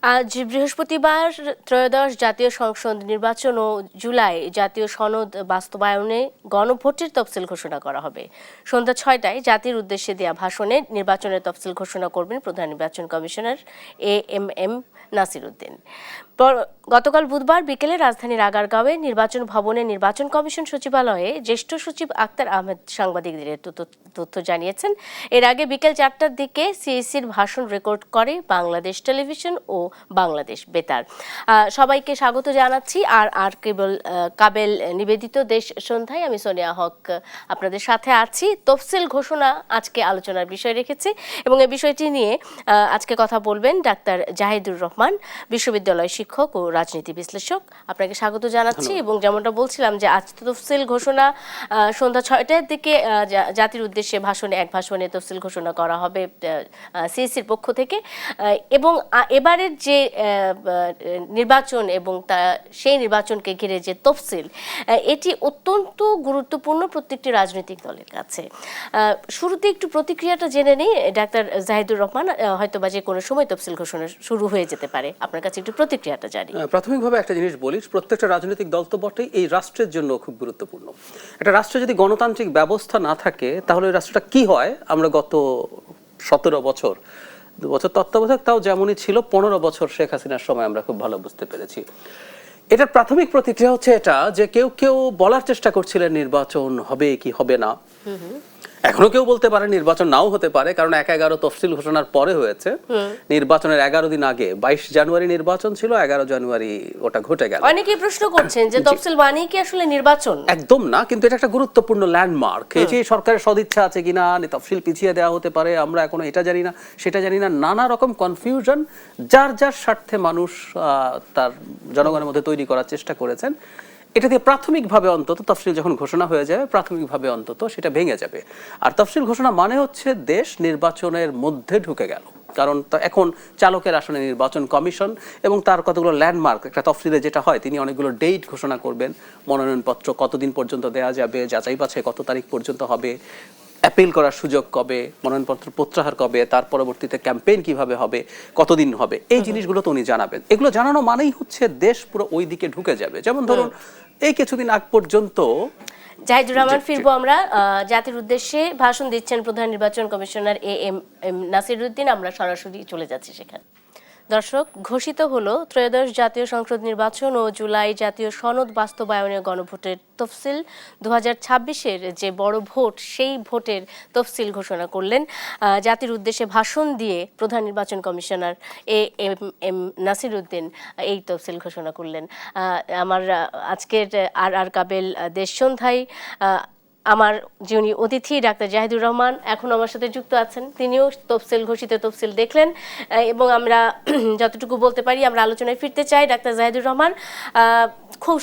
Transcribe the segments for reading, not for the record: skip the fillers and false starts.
আজ বৃহস্পতিবার ত্রয়োদশ জাতীয় সংসদ নির্বাচন ও জুলাই জাতীয় সনদ বাস্তবায়নে গণভোটের তফসিল ঘোষণা করা হবে। সন্ধ্যা ৬টায় জাতির উদ্দেশ্যে দেয়া ভাষণে নির্বাচনের তফসিল ঘোষণা করবেন প্রধান নির্বাচন কমিশনার এএমএম নাসির উদ্দিন। গতকাল বুধবার বিকেলে রাজধানীর আগারগাঁওয়ে নির্বাচন ভবনে নির্বাচন কমিশন সচিবালয়ে জ্যেষ্ঠ সচিব আক্তার আহমেদ সাংবাদিকদের তথ্য জানিয়েছেন। এর আগে বিকেল ৪টার দিকে সিইসির ভাষণ রেকর্ড করে বাংলাদেশ টেলিভিশন ও বাংলাদেশ বেতার। সবাইকে স্বাগত জানাচ্ছি আর কাবেল নিবেদিত দেশ সন্ধ্যায় আমি সোনিয়া হক আপনাদের সাথে আছি। তফসিল ঘোষণা আজকে আলোচনার বিষয় রেখেছি এবং এই বিষয়টি নিয়ে আজকে কথা বলবেন ডাক্তার জাহিদুর রহমান, বিশ্ববিদ্যালয় শিক্ষক ও রাজনীতি বিশ্লেষক। আপনাকে স্বাগত জানাচ্ছি এবং যেমনটা বলছিলাম যে আজ তফসিল ঘোষণা সন্ধ্যা ৬টার দিকে জাতির উদ্দেশ্যে এক ভাষণে তফসিল ঘোষণা করা হবে সিইসির পক্ষ থেকে এবং এবারের যে নির্বাচন এবং সেই নির্বাচনকে ঘিরে যে তফসিল, এটি অত্যন্ত গুরুত্বপূর্ণ প্রত্যেকটি রাজনৈতিক দলের কাছে। শুরুতে একটু প্রতিক্রিয়াটা জেনে নিই ডাক্তার জাহিদুর রহমান, হয়তোবা যে কোনো সময় তফসিল ঘোষণা শুরু হয়ে যেতে পারে, আপনার কাছে একটু প্রতিক্রিয়াটা জানি। প্রাথমিকভাবে একটা জিনিস বলি, প্রত্যেকটা রাজনৈতিক দল তো বটেই, এই রাষ্ট্রের জন্য খুব গুরুত্বপূর্ণ। একটা রাষ্ট্রে যদি গণতান্ত্রিক ব্যবস্থা না থাকে তাহলে ওই রাষ্ট্রটা কি হয় আমরা গত 17 বছর 2 বছর তত্ত্বাবধায়ক তাও যেমনই ছিল, 15 বছর শেখ হাসিনার সময় আমরা খুব ভালো বুঝতে পেরেছি। এটার প্রাথমিক প্রতিক্রিয়া হচ্ছে এটা যে কেউ বলার চেষ্টা করছিলেন নির্বাচন হবে কি হবে না। এখনো কেউ বলতে পারে নির্বাচন নাও হতে পারে, কারণ ১/১১ তফসিল ঘোষণার পরে হয়েছে। নির্বাচনের 11 দিন আগে 22 জানুয়ারি নির্বাচন ছিল, 11 জানুয়ারি ওটা ঘটে গেল। অনেকেই প্রশ্ন করছেন যে তফসিল মানেই কি আসলে নির্বাচন? একদম না, কিন্তু এটা একটা গুরুত্বপূর্ণ ল্যান্ডমার্ক। এই যে সরকারের সদিচ্ছা আছে কিনা, তফসিল পিছিয়ে দেওয়া হতে পারে, আমরা এখনো এটা জানি না সেটা জানি না, নানা রকম কনফিউশন যার স্বার্থে মানুষ তার জনগণের মধ্যে তৈরি করার চেষ্টা করেছেন। এটা দিয়ে প্রাথমিকভাবে অন্তত তফসিল যখন ঘোষণা হয়ে যাবে, প্রাথমিকভাবে অন্তত সেটা ভেঙে যাবে। আর তফসিল ঘোষণা মানে হচ্ছে দেশ নির্বাচনের মধ্যে ঢুকে গেল, কারণ এখন চালকের আসনে নির্বাচন কমিশন এবং তার কতগুলো ল্যান্ডমার্ক, একটা তফসিলে যেটা হয় তিনি অনেকগুলো ডেট ঘোষণা করবেন, মনোনয়নপত্র কতদিন পর্যন্ত দেওয়া যাবে, যাচাই বাছাই কত তারিখ পর্যন্ত হবে, অ্যাপিল করার সুযোগ কবে, মনোনয়নপত্র প্রত্যাহার কবে, তার পরবর্তীতে ক্যাম্পেইন কিভাবে হবে, কতদিন হবে, এই জিনিসগুলো তো উনি জানাবেন। এগুলো জানানো মানেই হচ্ছে দেশ পুরো ওই দিকে ঢুকে যাবে। যেমন ধরুন এই কিছুদিন আগ পর্যন্ত জাহিদুর রহমান, ফিরবো আমরা। জাতির উদ্দেশ্যে ভাষণ দিচ্ছেন প্রধান নির্বাচন কমিশনার এএমএম নাসির উদ্দিন, আমরা সরাসরি চলে যাচ্ছি সেখানে। দর্শক, ঘোষিত হলো ত্রয়োদশ জাতীয় সংসদ নির্বাচন ও জুলাই জাতীয় সনদ বাস্তবায়নে গণভোটের তফসিল। 2026-এর যে বড় ভোট, সেই ভোটের তফসিল ঘোষণা করলেন জাতির উদ্দেশ্যে ভাষণ দিয়ে প্রধান নির্বাচন কমিশনার এএমএম নাসির উদ্দিন। এই তফসিল ঘোষণা করলেন। আমার আজকের আর কাবেল দেশ সন্ধ্যায় আমার যিনি অতিথি ডাক্তার জাহিদুর রহমান এখন আমার সাথে যুক্ত আছেন, তিনিও ঘোষিত তফসিল দেখলেন এবং আমরা যতটুকু বলতে পারি আমরা আলোচনায় ফিরতে চাই। ডাক্তার জাহিদুর রহমান, খুব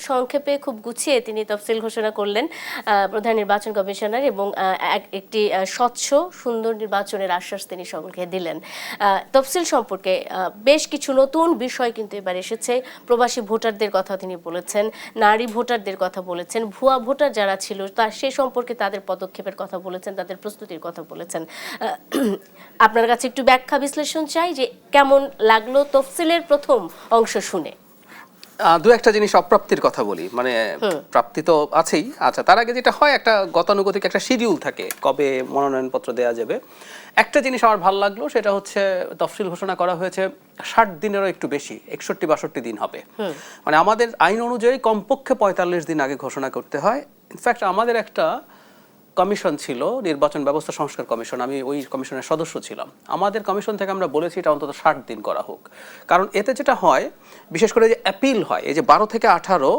সংক্ষেপে খুব গুছিয়ে তিনি তফসিল ঘোষণা করলেন প্রধান নির্বাচন কমিশনার এবং একটি স্বচ্ছ সুন্দর নির্বাচনের আশ্বাস তিনি সকলকে দিলেন। তফসিল সম্পর্কে বেশ কিছু নতুন বিষয় কিন্তু এবার এসেছে। প্রবাসী ভোটারদের কথা তিনি বলেছেন, নারী ভোটারদের কথা বলেছেন, ভুয়া ভোটার যারা ছিল সে সম্পর্কে তাদের পদক্ষেপের কথা বলেছেন, তাদের প্রস্তুতির কথা বলেছেন। আপনার কাছে একটু ব্যাখ্যা বিশ্লেষণ চাই যে কেমন লাগলো তফসিলের প্রথম অংশ শুনে। দু একটা জিনিস অপ্রাপ্তির কথা বলি, মানে প্রাপ্তি তো আছেই। আচ্ছা, তার আগে যেটা হয়, একটা গতানুগতিক একটা শিডিউল থাকে কবে মনোনয়নপত্র দেওয়া যাবে। একটা জিনিস আমার ভালো লাগলো, সেটা হচ্ছে তফসিল ঘোষণা করা হয়েছে 60 দিনেরও একটু বেশি, 61-62 দিন হবে। মানে আমাদের আইন অনুযায়ী কমপক্ষে 45 দিন আগে ঘোষণা করতে হয়। ইনফ্যাক্ট আমাদের একটা কমিশন ছিল, নির্বাচন ব্যবস্থা সংস্কার কমিশন, আমি ওই কমিশনের সদস্য ছিলাম। আমাদের কমিশন থেকে আমরা বলেছি এটা অন্তত 60 দিন করা হোক, কারণ এতে যেটা হয়, বিশেষ করে যে অ্যাপিল হয়, এই যে 12 থেকে 18,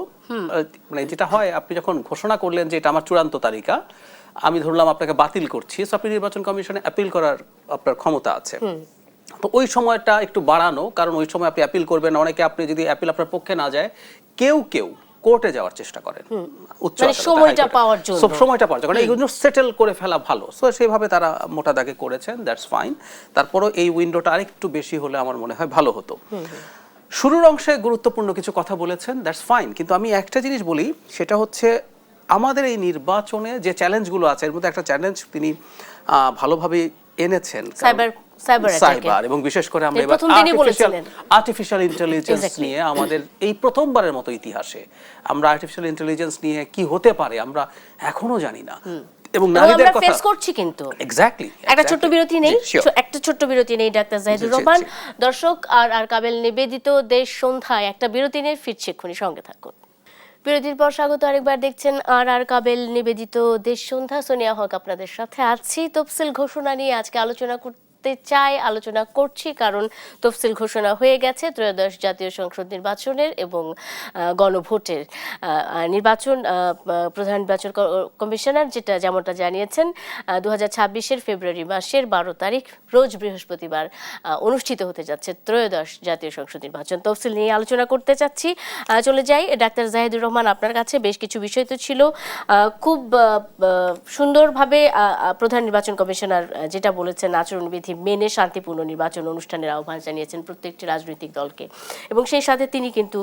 মানে যেটা হয়, আপনি যখন ঘোষণা করলেন যে এটা আমার চূড়ান্ত তালিকা, আমি ধরলাম আপনাকে বাতিল করছি, আপনি নির্বাচন কমিশনে অ্যাপিল করার আপনার ক্ষমতা আছে। তো ওই সময়টা একটু বাড়ানো, কারণ ওই সময় আপনি অ্যাপিল করবেন, অনেকে আপনি যদি অ্যাপিল আপনার পক্ষে না যায়, কেউ কোর্টে যাওয়ার চেষ্টা করেন, সময়টা পাওয়ার জন্য, কারণ এইগুলো সেটেল করে ফেলা ভালো। সো সেইভাবে তারা মোটা দাগে করেছেন, দ্যাটস ফাইন। তারপরও এই উইন্ডোটা আরেকটু বেশি হলে আমার মনে হয় ভালো হতো। শুরুর অংশে গুরুত্বপূর্ণ কিছু কথা বলেছেন, দ্যাটস ফাইন, কিন্তু আমি একটা জিনিস বলি, সেটা হচ্ছে আমাদের এই নির্বাচনে যে চ্যালেঞ্জগুলো আছে, এর মধ্যে একটা চ্যালেঞ্জ তিনি ভালোভাবে এনেছেন, সাইবার অ্যাটাকে সাইবার এবং বিশেষ করে আমরা এর এবার প্রথম দিনই বলেছিলেন। আর্টিফিশিয়াল ইন্টেলিজেন্স নিয়ে আমাদের এই প্রথমবারের মতো ইতিহাসে আমরা আর্টিফিশিয়াল ইন্টেলিজেন্স নিয়ে কি হতে পারে আমরা এখনো জানি না, এবং নারীদের আমরা কথা ফেস করছি কিন্তু এক্স্যাক্টলি একটা ছোট্ট বিরতি নেই, একটা ছোট্ট বিরতি নেই ডাক্তার জাহিদুর রহমান। দর্শক আর কাবেল নিবেদিত দেশ সন্ধ্যায় একটা বিরতি নিয়ে ফিরছে, এক্ষুনি সঙ্গে থাকুন। বিরতির পর স্বাগত আরেকবার, দেখছেন আর কাবেল নিবেদিত দেশ সন্ধ্যা। সোনিয়া হক আপনাদের সাথে আছি। তফসিল ঘোষণা নিয়ে আজকে আলোচনা আলোচনা করছি কারণ তফসিল ঘোষণা হয়ে গেছে ত্রয়োদশ জাতীয় সংসদ নির্বাচনের এবং গণভোটের। নির্বাচন প্রধান নির্বাচন কমিশনার যেমনটা জানিয়েছেন 2026-এর ফেব্রুয়ারি মাসের 12 তারিখ রোজ বৃহস্পতিবার অনুষ্ঠিত হতে যাচ্ছে ত্রয়োদশ জাতীয় সংসদ নির্বাচন। তফসিল নিয়ে আলোচনা করতে চাচ্ছি, চলে যাই ডাক্তার জাহিদুর রহমান আপনার কাছে। বেশ কিছু বিষয় তো ছিল, খুব সুন্দরভাবে প্রধান নির্বাচন কমিশনার যেটা বলেছেন আচরণবিধি মেনে শান্তিপূর্ণ নির্বাচন অনুষ্ঠানের আহ্বান জানিয়েছেন প্রত্যেকটি রাজনৈতিক দলকে, এবং সেই সাথে তিনি কিন্তু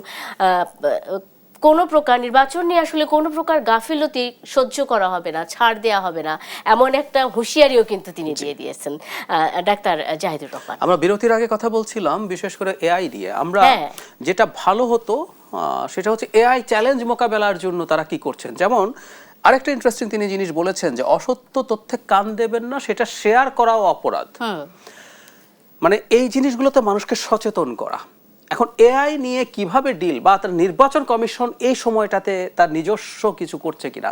কোনো প্রকার নির্বাচন নিয়ে আসলে কোনো প্রকার গাফিলতি সহ্য করা হবে না, ছাড় দেওয়া হবে না, এমন একটা হুঁশিয়ারিও কিন্তু তিনি দিয়ে দিয়েছেন ডাক্তার জাহিদুর রহমান। আমরা বিরতির আগে কথা বলছিলাম বিশেষ করে এআই দিয়ে আমরা যেটা ভালো হতো সেটা হচ্ছে এআই চ্যালেঞ্জ মোকাবেলার জন্য তারা কি করছেন। যেমন আরেকটা ইন্টারেস্টিং তিনি জিনিস বলেছেন যে অসত্য তথ্যে কান দেবেন না, সেটা শেয়ার করাও অপরাধ। মানে এই জিনিসগুলোতে মানুষকে সচেতন করা। এখন এআই নিয়ে কিভাবে ডিল বা তার নির্বাচন কমিশন এই সময়টাতে তার নিজস্ব কিছু করছে কিনা,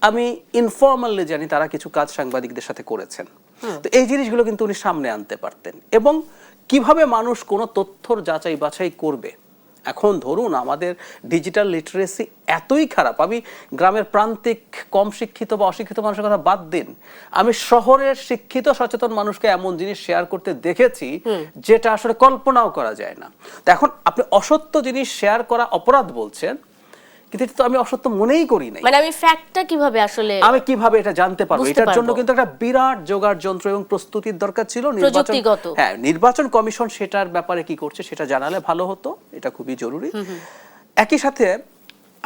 আমি ইনফর্মালি জানি তারা কিছু কাজ সাংবাদিকদের সাথে করেছেন। তো এই জিনিসগুলো কিন্তু উনি সামনে আনতে পারতেন, এবং কিভাবে মানুষ কোনো তথ্যর যাচাই বাছাই করবে। এখন ধরুন আমাদের ডিজিটাল লিটারেসি এতই খারাপ, আমি গ্রামের প্রান্তিক কম শিক্ষিত বা অশিক্ষিত মানুষের কথা বাদ দিন, আমি শহরের শিক্ষিত সচেতন মানুষকে এমন জিনিস শেয়ার করতে দেখেছি যেটা আসলে কল্পনাও করা যায় না। তো এখন আপনি অসত্য জিনিস শেয়ার করা অপরাধ বলছেন, কিন্তু এটা তো আমি অসত্য মনেই করি নাই। মানে আমি ফ্যাক্টটা কিভাবে আসলে আমি কিভাবে এটা জানতে পারবো? এটার জন্য কিন্তু একটা বিরাট জোগাড় যন্ত্র এবং প্রস্তুতির দরকার ছিল। নির্বাচন কমিশন সেটার ব্যাপারে কি করছে সেটা জানালে ভালো হতো, এটা খুবই জরুরি। একই সাথে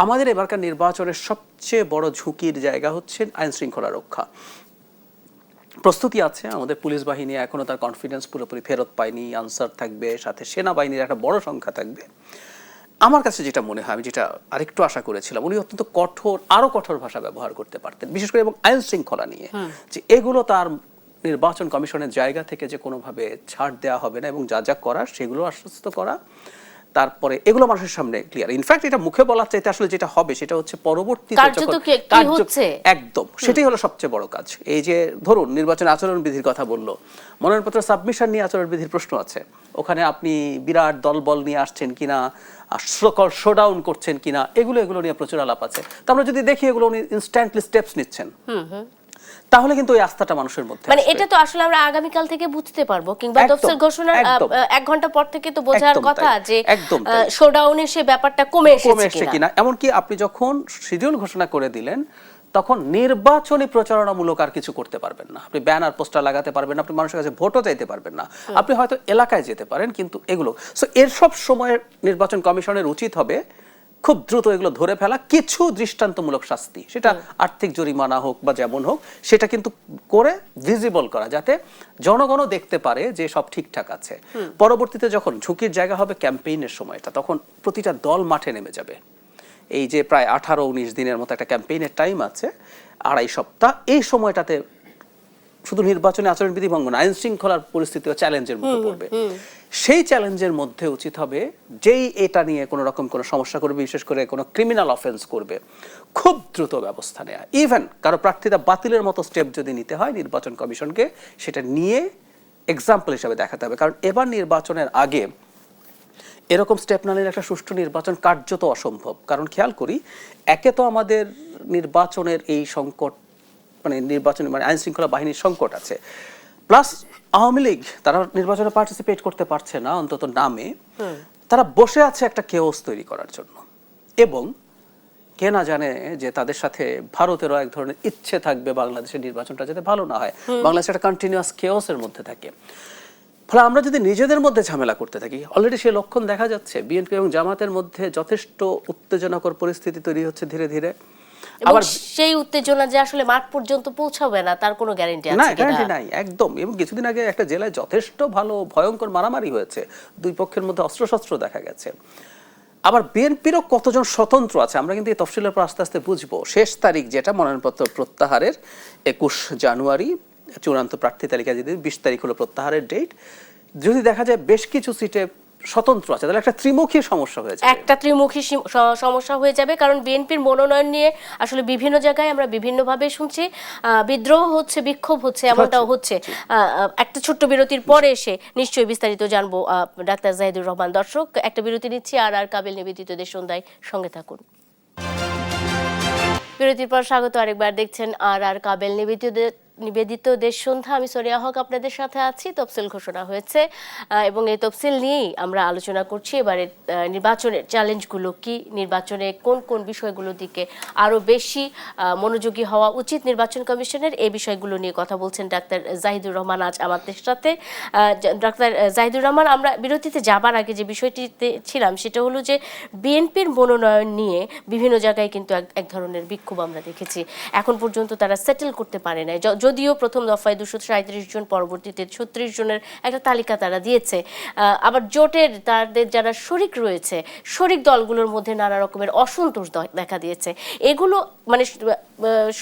আমাদের এবারকার নির্বাচনের সবচেয়ে বড় ঝুঁকির জায়গা হচ্ছে আইন শৃঙ্খলা রক্ষা। প্রস্তুতি আছে, আমাদের পুলিশ বাহিনী এখনো তার কনফিডেন্স পুরোপুরি ফেরত পায়নি। আনসার থাকবে, সাথে সেনাবাহিনীর একটা বড় সংখ্যা থাকবে। আমার কাছে যেটা মনে হয়, আমি যেটা আরেকটু আশা করেছিলাম, উনি অত্যন্ত আরো কঠোর ভাষা ব্যবহার করতে পারতেন, বিশেষ করে এবং আইন শৃঙ্খলা নিয়ে, যে এগুলো তার নির্বাচন কমিশনের জায়গা থেকে যে কোনোভাবে ছাড় দেওয়া হবে না, এবং যা যা করার সেগুলো আশ্বস্ত করা, তারপরে এগুলো মানুষের সামনে ক্লিয়ার। ইনফ্যাক্ট এটা মুখে বলার চাইতে আসলে যেটা হবে সেটা হচ্ছে পরবর্তীতে একদম সেটাই হলো সবচেয়ে বড় কাজ। এই যে ধরুন নির্বাচন আচরণবিধির কথা বললো, মনোনয়নপত্র সাবমিশন নিয়ে আচরণবিধির প্রশ্ন আছে, ওখানে আপনি বিরাট দলবল নিয়ে আসছেন কিনা, শোডাউন করছেন কিনা, এগুলো নিয়ে প্রচুর আলাপ আছে। তো আমরা যদি দেখি এগুলো উনি ইনস্ট্যান্টলি স্টেপস নিচ্ছেন, তাহলে কিন্তু এই আস্থাটা মানুষের মধ্যে, মানে এটা তো আসলে আমরা আগামীকাল থেকে বুঝতে পারবো, কিংবা তফসিল ঘোষণার 1 ঘন্টা পর থেকে তো বোঝার কথা যে শোডাউনের সে ব্যাপারটা কমে এসেছে কিনা। এমনকি আপনি যখন শিডিউল ঘোষণা করে দিলেন তখন নির্বাচনী প্রচারণামূলক আর কিছু করতে পারবেন না, আপনি ব্যানার পোস্টার লাগাতে পারবেন না, আপনি মানুষের কাছে ভোটও চাইতে পারবেন না, আপনি হয়তো এলাকায় যেতে পারেন, কিন্তু এগুলো এর সব সময় নির্বাচন কমিশনের উচিত হবে খুব দ্রুত এগুলো ধরে ফেলা, কিছু দৃষ্টান্তমূলক শাস্তি, সেটা আর্থিক জরিমানা হোক বা যেমন হোক, সেটা কিন্তু করে ভিজিবল করা, যাতে জনগণও দেখতে পারে যে সব ঠিকঠাক আছে। পরবর্তীতে যখন ঝুঁকির জায়গা হবে ক্যাম্পেইনের সময়টা, তখন প্রতিটা দল মাঠে নেমে যাবে। এই যে প্রায় 18-19 দিনের মতো একটা ক্যাম্পেইনের টাইম আছে, 2.5 সপ্তাহ, এই সময়টাতে শুধু নির্বাচনী আচরণবিধি ভঙ্গ না, আইন শৃঙ্খলার পরিস্থিতিও চ্যালেঞ্জের মুখে পড়বে। সেই চ্যালেঞ্জের মধ্যে উচিত হবে যেই এটা নিয়ে কোনো রকম কোনো সমস্যা করবে, বিশেষ করে কোনো ক্রিমিনাল অফেন্স করবে, খুব দ্রুত ব্যবস্থা নেওয়া। ইভেন কারো প্রার্থিতা বাতিলের মতো স্টেপ যদি নিতে হয়, নির্বাচন কমিশনকে সেটা নিয়ে এক্সাম্পল হিসেবে দেখাতে হবে। কারণ এবার নির্বাচনের আগে এরকম স্টেপ না নিলে একটা সুষ্ঠু নির্বাচন কার্যত অসম্ভব। কারণ খেয়াল করি, একে তো আমাদের নির্বাচনের এই সংকট, মানে নির্বাচন মানে আইন শৃঙ্খলা বাহিনীর সংকট আছে, প্লাস আওয়ামী লীগ তারা নির্বাচনে পার্টিসিপেট করতে পারছে না, অন্তত নামে তারা বসে আছে একটা কেওস তৈরি করার জন্য, এবং কে না জানে যে তাদের সাথে ভারতেরও এক ধরনের ইচ্ছে থাকবে বাংলাদেশের নির্বাচনটা যাতে ভালো না হয়, বাংলাদেশ একটা কন্টিনিউয়াস কেওসের মধ্যে থাকে। ফলে আমরা যদি নিজেদের মধ্যে ঝামেলা করতে থাকি, অলরেডি সেই লক্ষণ দেখা যাচ্ছে, বিএনপি এবং জামাতের মধ্যে যথেষ্ট উত্তেজনাকর পরিস্থিতি তৈরি হচ্ছে ধীরে ধীরে। এবং সেই উত্তেজনা যে আসলে মাঠ পর্যন্ত পৌঁছাবে না তার কোনো গ্যারান্টি না, আছে কিনা? গ্যারান্টি নাই একদম। এবং কিছুদিন আগে একটা জেলায় যথেষ্ট ভালো ভয়ঙ্কর মারামারি হয়েছে, দুই পক্ষের মধ্যে অস্ত্রশস্ত্র দেখা গেছে। আবার বিএনপিরও কতজন স্বতন্ত্র আছে আমরা কিন্তু এই তফসিলের পর আস্তে আস্তে বুঝবো। শেষ তারিখ যেটা মনোনয়নপত্র প্রত্যাহারের 21 জানুয়ারি, চূড়ান্ত প্রার্থী তালিকা যেদিন 20 তারিখ হলো প্রত্যাহারের ডেট, যদি দেখা যায় বেশ কিছু সিটে স্বতন্ত্র আছে তাহলে একটা ত্রিমুখী সমস্যা হয়ে যাবে। একটা ত্রিমুখী সমস্যা হয়ে যাবে, কারণ বিএনপির মনোনয়ন নিয়ে আসলে বিভিন্ন জায়গায় আমরা বিভিন্নভাবে শুনছি, বিদ্রোহ হচ্ছে, বিক্ষোভ হচ্ছে, এমনটাও হচ্ছে। একটা ছোট্ট বিরতির পরে এসে নিশ্চয়ই বিস্তারিত জানবো ডাক্তার জাহিদুর রহমান। দর্শক, একটা বিরতি নিচ্ছি, আর কাবিল নিবেদিত দেশ সন্ধ্যায় সঙ্গে থাকুন। বিরতির পর স্বাগত আরেকবার, দেখছেন আর কাবিল নিবেদিত দেশ সন্ধ্যা। আমি সরিয়া হক আপনাদের সাথে আছি। তফসিল ঘোষণা হয়েছে এবং এই তফসিল নিয়েই আমরা আলোচনা করছি। এবারে নির্বাচনের চ্যালেঞ্জগুলো কি, নির্বাচনে কোন কোন বিষয়গুলোর দিকে আরো বেশি মনোযোগী হওয়া উচিত নির্বাচন কমিশনের, এই বিষয়গুলো নিয়ে কথা বলছেন ডাক্তার জাহিদুর রহমান আজ আমাদের সাথে। ডাক্তার জাহিদুর রহমান, আমরা বিরতিতে যাবার আগে যে বিষয়টিতে ছিলাম সেটা হলো যে বিএনপির মনোনয়ন নিয়ে বিভিন্ন জায়গায় কিন্তু এক ধরনের বিক্ষোভ আমরা দেখেছি। এখন পর্যন্ত তারা সেটেল করতে পারে নাই, যদিও প্রথম দফায় 237 জন, পরবর্তীতে 36 জনের একটা তালিকা তারা দিয়েছে। আবার জোটের তাদের যারা শরিক রয়েছে, শরিক দলগুলোর মধ্যে নানা রকমের অসন্তোষ দেখা দিয়েছে। এগুলো মানে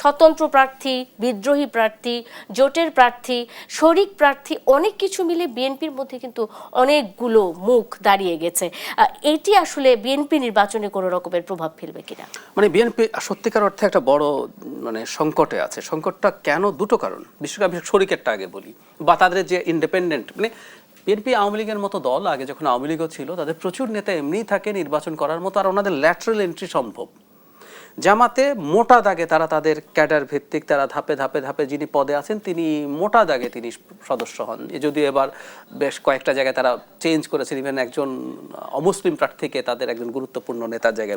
স্বতন্ত্র প্রার্থী, বিদ্রোহী প্রার্থী, জোটের প্রার্থী, শরিক প্রার্থী, অনেক কিছু মিলে বিএনপির মধ্যে কিন্তু অনেকগুলো মুখ দাঁড়িয়ে গেছে। এটি আসলে বিএনপি নির্বাচনে কোনো রকমের প্রভাব ফেলবে কিনা? মানে বিএনপি সত্যিকার অর্থে একটা বড় মানে সংকটে আছে। সংকটটা কেন? দুটো কারণ। বিশেষ শরিকেরটা আগে বলি, বা তাদের যে ইন্ডিপেন্ডেন্ট, মানে বিএনপি আওয়ামী লীগের মতো দল, আগে যখন আওয়ামী লীগও ছিল, তাদের প্রচুর নেতা এমনিই থাকে নির্বাচন করার মতো, আর ওনাদের ল্যাটারাল এন্ট্রি সম্ভব। জামাতে মোটা দাগে তারা তাদের ক্যাডার ভিত্তিক, তারা ধাপে ধাপে ধাপে যিনি পদে আছেন তিনি মোটা দাগে তিনি সদস্য হন। যদিও এবার বেশ কয়েকটা জায়গায় তারা চেঞ্জ করেছেন, ইভেন একজন অমুসলিম প্রার্থীকে তাদের একজন গুরুত্বপূর্ণ নেতার জায়গায়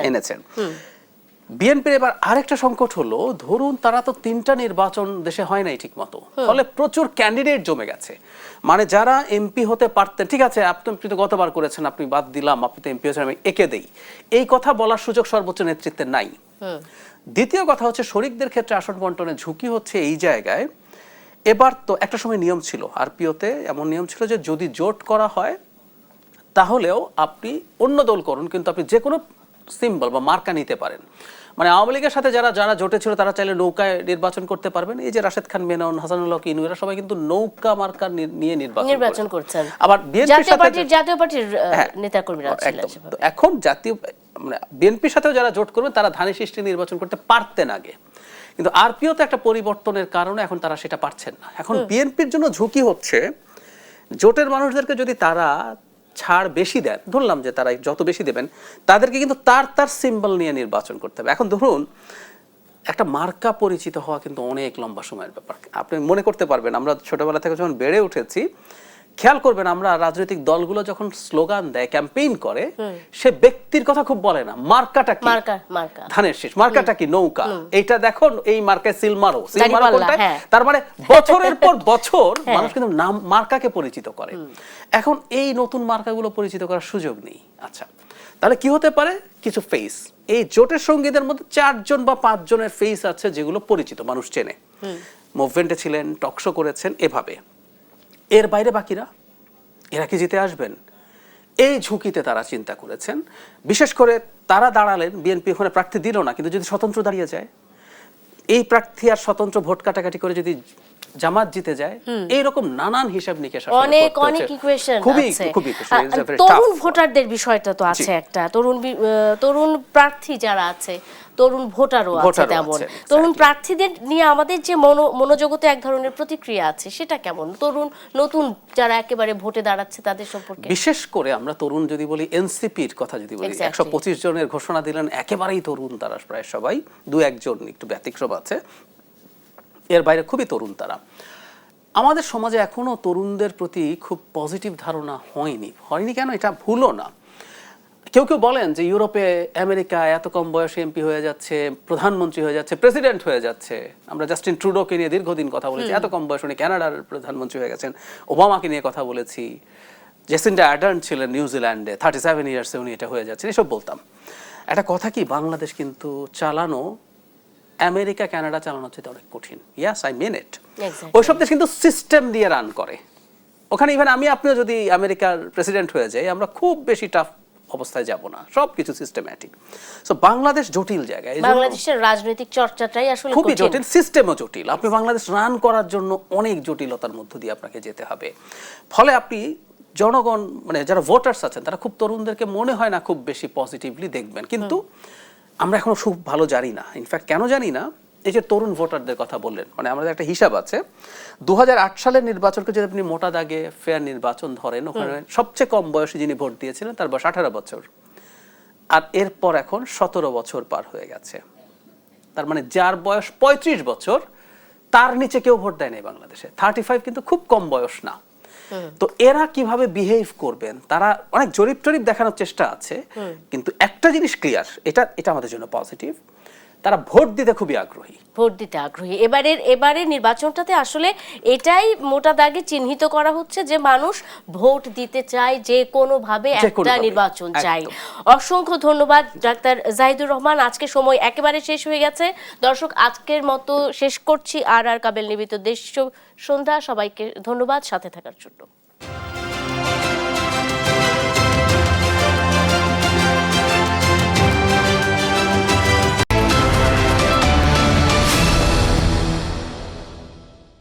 এনেছেন। বিএনপির এবার আরেকটা সংকট হলো, ধরুন তারা তো 3টা নির্বাচন দেশে হয় নাই ঠিক মতো, ফলে প্রচুর ক্যান্ডিডেট জমে গেছে। মানে যারা এমপি হতে পারতেন, ঠিক আছে আপনি তো গতবার করেছেন, আপনি বাদ দিলাম, আপনি তো এমপি হয়েছেন, আমি একে দেই, এই কথা বলার সুযোগ সর্বোচ্চ নেতৃত্বের নাই। দ্বিতীয় কথা হচ্ছে শরিকদের ক্ষেত্রে আসন বন্টনের ঝুঁকি হচ্ছে এই জায়গায়। এবার তো একটা সময় নিয়ম ছিল, আরপিওতে এমন নিয়ম ছিল যে যদি জোট করা হয় তাহলেও আপনি অন্য দল করুন, কিন্তু আপনি যে কোনো সিম্বল বা মার্কা নিতে পারেন। মানে আওয়ামী লীগের সাথে যারা যারা জোটে ছিল তারা চাইলে নৌকায় নির্বাচন করতে পারবেন। এই যে রাশেদ খান মেনন, হাসানুল্লাহ কিনু, এরা সবাই কিন্তু নৌকা মার্কা নিয়ে নির্বাচন করছেন। আবার বিএনপির সাথে জাতীয় পার্টির নেতাকর্মীরা ছিলেন। এখন জাতীয় মানে বিএনপির সাথেও যারা জোট করবেন তারা ধানের শীষে নির্বাচন করতে পারতেন আগে, কিন্তু আরপিওতে একটা পরিবর্তনের কারণে এখন তারা সেটা পারছেন না। এখন বিএনপির জন্য ঝুঁকি হচ্ছে জোটের মানুষদেরকে যদি তারা ছাড় বেশি দেন, ধরলাম যে তারা যত বেশি দেবেন, তাদেরকে কিন্তু তার সিম্বল নিয়ে নির্বাচন করতে হবে। এখন ধরুন একটা মার্কা পরিচিত হওয়া কিন্তু অনেক লম্বা সময়ের ব্যাপার। আপনি মনে করতে পারবেন, আমরা ছোটবেলা থেকে যখন বেড়ে উঠেছি, খেয়াল করবেন আমরা রাজনৈতিক দলগুলো যখন স্লোগান দেয়, ক্যাম্পেইন করে, সে ব্যক্তির কথা খুব বলে না, মার্কাটা কি, ধানের শীষ, মার্কাটা কি, নৌকা, এইটা দেখো, এই মার্কায় সিল মারো কোনটা। তার মানে বছরের পর বছর মানুষ কিন্তু নাম মার্কাকে পরিচিত করে। এখন এই নতুন মার্কাগুলো পরিচিত করার সুযোগ নেই। আচ্ছা, তাহলে কি হতে পারে? কিছু ফেস, এই জোটের সঙ্গীদের মধ্যে 4 জন বা 5 জনের ফেস আছে যেগুলো পরিচিত, মানুষ চেনে, মুভমেন্টে ছিলেন, টকশো করেছেন, এভাবে। এর বাইরে বাকিরা, এরা কি জিতে আসবেন? এই ঝুঁকিতে তারা চিন্তা করেছেন। বিশেষ করে তারা দাঁড়ালেন, বিএনপি ওখানে প্রার্থী দিল না, কিন্তু যদি স্বতন্ত্র দাঁড়িয়ে যায়, এই প্রার্থী আর স্বতন্ত্র ভোট কাটাকাটি করে যদি জামাত জিতে যায়, এইরকম নানান হিসাব নিকেশ, অনেক ইকুয়েশন আছে। তরুণ ভোটারদের বিষয়টা তো আছে একটা, তরুণ প্রার্থী যারা আছে, তরুণ ভোটারও আছে, তেমন তরুণ প্রার্থীদের নিয়ে আমাদের যে মনোজগতে এক ধরনের প্রতিক্রিয়া আছে, সেটা কেমন? নতুন যারা একেবারে ভোটে দাঁড়াচ্ছে তাদের সম্পর্কে বিশেষ করে আমরা তরুণ যদি বলি, এনসিপির কথা যদি বলি, 125 জনের ঘোষণা দিলেন, একেবারেই তরুণ তারা, প্রায় সবাই, 2-1 জন একটু ব্যতিক্রম আছে, এর বাইরে খুবই তরুণ তারা। আমাদের সমাজে এখনো তরুণদের প্রতি খুব পজিটিভ ধারণা হয়নি কেন? এটা ভুলও না। কেউ কেউ বলেন যে ইউরোপে, আমেরিকা এত কম বয়সে এমপি হয়ে যাচ্ছে, প্রধানমন্ত্রী হয়ে যাচ্ছে, প্রেসিডেন্ট হয়ে যাচ্ছে। আমরা জাস্টিন ট্রুডোকে নিয়ে দীর্ঘদিন কথা বলেছি, এত কম বয়সে উনি কানাডার প্রধানমন্ত্রী হয়ে গেছেন। ওবামাকে নিয়ে কথা বলেছি, জেসিন্ডা আর্ডার্ন ছিলেন নিউজিল্যান্ডে, 37 ইয়ার্সে উনি এটা হয়ে যাচ্ছেন, এসব বলতাম। একটা কথা কি, বাংলাদেশ কিন্তু চালানো আমেরিকা কানাডা চালানোর চেয়ে অনেক কঠিন। ইয়াস, আই মিন ইট। ওইসব দেশ কিন্তু সিস্টেম দিয়ে রান করে। ওখানে ইভেন আমি আপনিও যদি আমেরিকার প্রেসিডেন্ট হয়ে যাই, আমরা খুব বেশি টাফ অবস্থায় যাব না, সবকিছু সিস্টেম্যাটিক। সো বাংলাদেশ জটিল জায়গায়, বাংলাদেশের রাজনৈতিক চর্চাটাই আসলে খুবই জটিল, সিস্টেমও জটিল। আপনি বাংলাদেশ রান করার জন্য অনেক জটিলতার মধ্য দিয়ে আপনাকে যেতে হবে। ফলে আপনি জনগণ, মানে যারা ভোটার্স আছেন, তারা খুব তরুণদেরকে মনে হয় না খুব বেশি পজিটিভলি দেখবেন। কিন্তু আমরা এখনো খুব ভালো জানি না। ইনফ্যাক্ট কেন জানি না, এই যে তরুণ ভোটারদের কথা বললেন, মানে আমাদের একটা হিসাব আছে, 2008 সালের নির্বাচনকে যদি আপনি মোটা দাগে ফেয়ার নির্বাচন ধরেন, ওখানে সবচেয়ে কম বয়সী যিনি ভোট দিয়েছিলেন তার বয়স 18 বছর, আর এরপর এখন 17 বছর পার হয়ে গেছে। তার মানে যার বয়স 35 বছর তার নিচে কেউ ভোট দেয় নাই বাংলাদেশে। 35 কিন্তু খুব কম বয়স না। তো এরা কিভাবে বিহেভ করবেন, তারা অনেক জরিপ টরিপ দেখানোর চেষ্টা আছে, কিন্তু একটা জিনিস ক্লিয়ার, এটা আমাদের জন্য পজিটিভ, তারা ভোট দিতে খুবই আগ্রহী। ভোট দিতে আগ্রহী। এবারের নির্বাচনটাতে আসলে এটাই মোটা দাগে চিহ্নিত করা হচ্ছে যে মানুষ ভোট দিতে চায়, যে কোনো ভাবে একটা নির্বাচন চাই। অসংখ্য ধন্যবাদ ডাক্তার জাহিদুর রহমান। আজকে সময় একেবারে শেষ হয়ে গেছে। দর্শক, আজকের মতো শেষ করছি আর কাবেল নিবেদিত দেশ সন্ধ্যা। সবাইকে ধন্যবাদ সাথে থাকার জন্য।